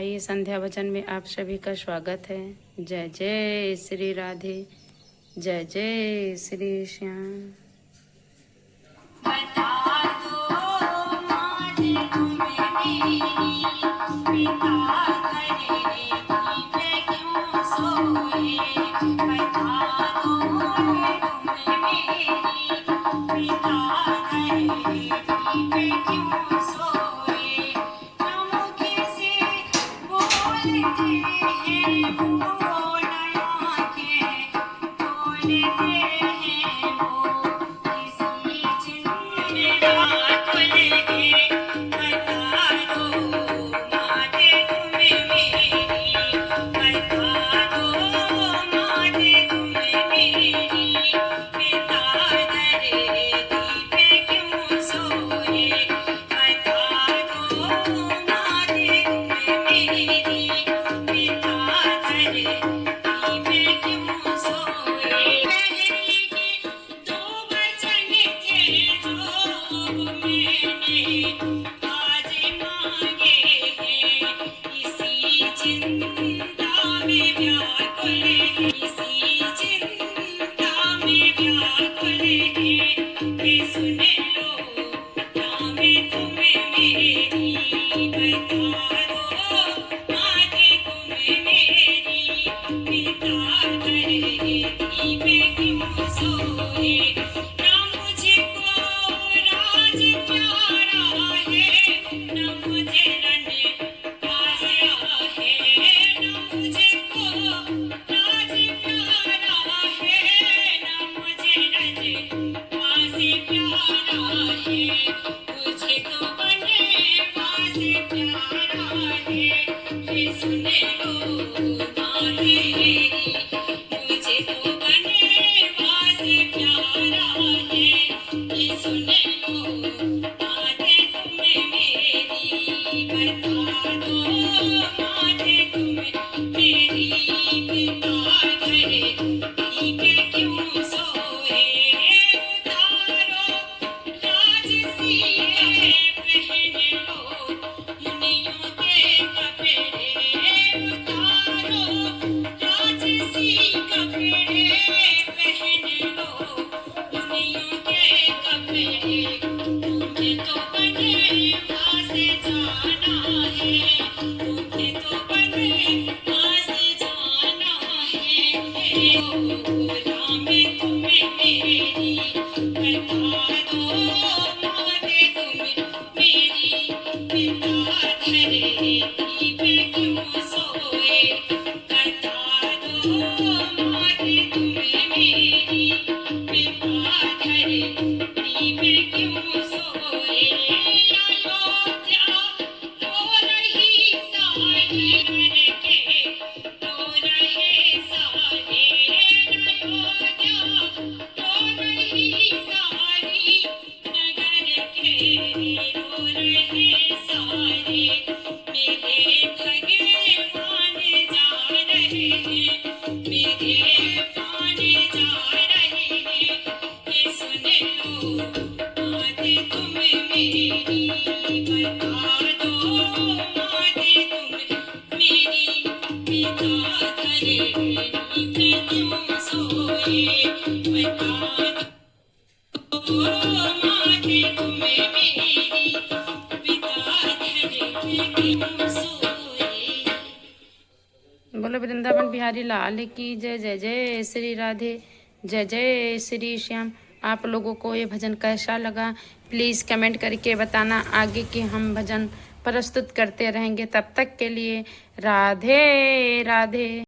आइए संध्या भजन में आप सभी का स्वागत है। जय जय श्री राधे, जय जय श्री श्याम। बोलो वृंदावन बिहारी लाल की जय। जय जय श्री राधे, जय जय श्री श्याम। आप लोगों को ये भजन कैसा लगा प्लीज़ कमेंट करके बताना। आगे के हम भजन प्रस्तुत करते रहेंगे। तब तक के लिए राधे राधे।